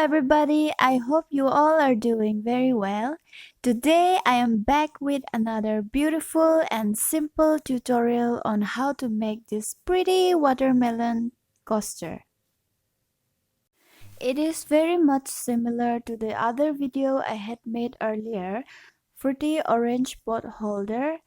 everybody, I hope you all are doing very well. Today I am back with another beautiful and simple tutorial on how to make this pretty watermelon coaster. It is very much similar to the other video I had made earlier, Fruity Orange Pot Holder.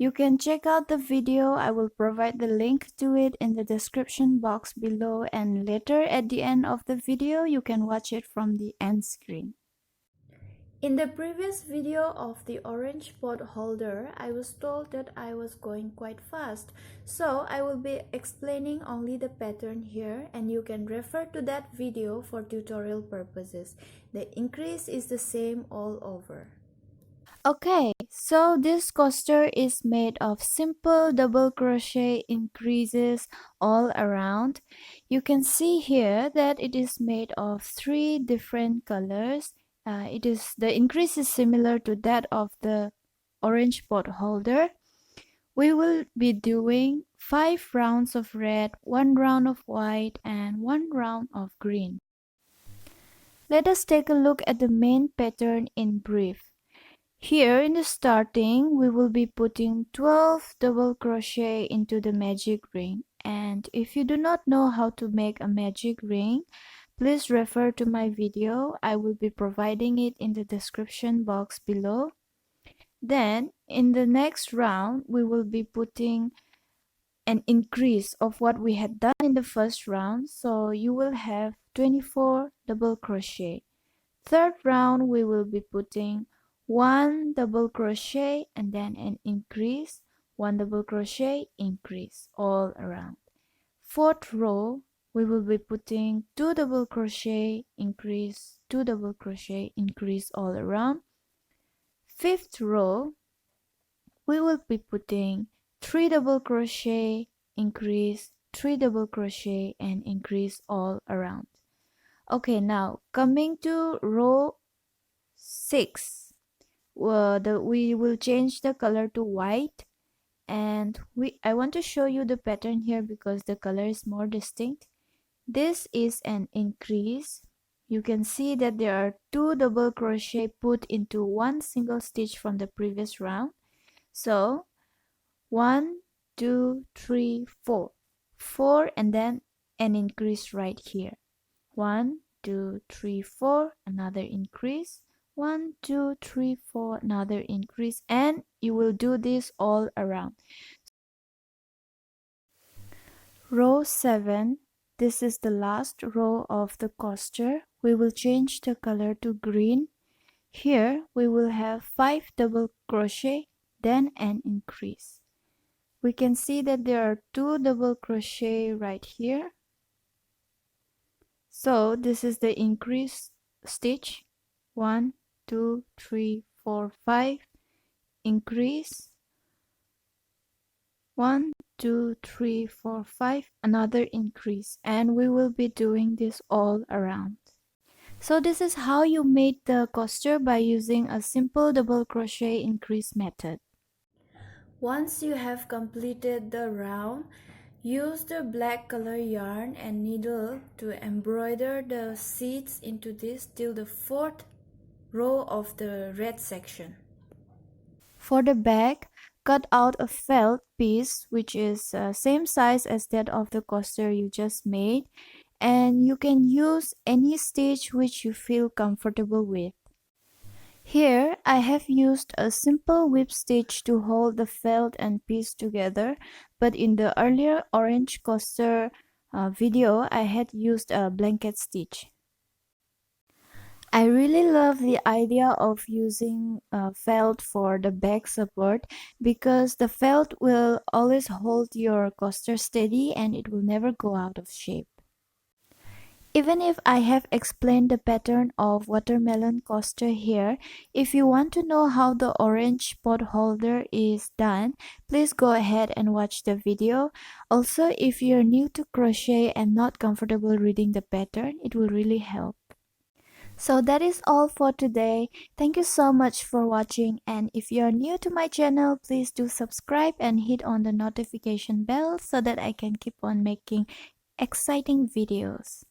You can check out the video. I will provide the link to it in the description box below, and later at the end of the video you can watch it from the end screen. In the previous video of the orange pot holder, I was told that I was going quite fast, so I will be explaining only the pattern here, and you can refer to that video for tutorial purposes. The increase is the same all over. Okay, so this coaster is made of simple double crochet increases all around. You can see here that it is made of 3 different colors. The increase is similar to that of the orange pot holder. We will be doing 5 rounds of red, 1 round of white, and 1 round of green. Let us take a look at the main pattern in brief. Here in the starting, we will be putting 12 double crochet into the magic ring. And if you do not know how to make a magic ring, please refer to my video. I will be providing it in the description box below. Then in the next round, we will be putting an increase of what we had done in the first round. So you will have 24 double crochet. Third round, we will be putting 1 double crochet and then an increase, 1 double crochet, increase all around. Fourth row, we will be putting 2 double crochet, increase, 2 double crochet, increase all around. Fifth row, we will be putting 3 double crochet, increase, 3 double crochet, and increase all around. Okay, now coming to row 6. We will change the color to white, and I want to show you the pattern here because the color is more distinct. This is an increase. You can see that there are 2 double crochet put into 1 single stitch from the previous round. So 1, 2, 3, 4, 4, and then an increase right here. 1, 2, 3, 4, another increase. 1, 2, 3, 4, another increase, and you will do this all around. Row 7, this is the last row of the coaster. We will change the color to green. Here we will have 5 double crochet, then an increase. We can see that there are 2 double crochet right here. So this is the increase stitch. 1, 2, 3, 4, 5, increase, 1, 2, 3, 4, 5, another increase, and we will be doing this all around. So this is how you made the coaster by using a simple double crochet increase method. Once you have completed the round, use the black color yarn and needle to embroider the seeds into this till the 4th row of the red section. For the back, cut out a felt piece which is same size as that of the coaster you just made, and you can use any stitch which you feel comfortable with. Here I have used a simple whip stitch to hold the felt and piece together, but in the earlier orange coaster video I had used a blanket stitch. I really love the idea of using felt for the back support because the felt will always hold your coaster steady and it will never go out of shape. Even if I have explained the pattern of watermelon coaster here, if you want to know how the orange pot holder is done, please go ahead and watch the video. Also, if you're new to crochet and not comfortable reading the pattern, it will really help. So that is all for today. Thank you so much for watching, and if you are new to my channel, please do subscribe and hit on the notification bell so that I can keep on making exciting videos.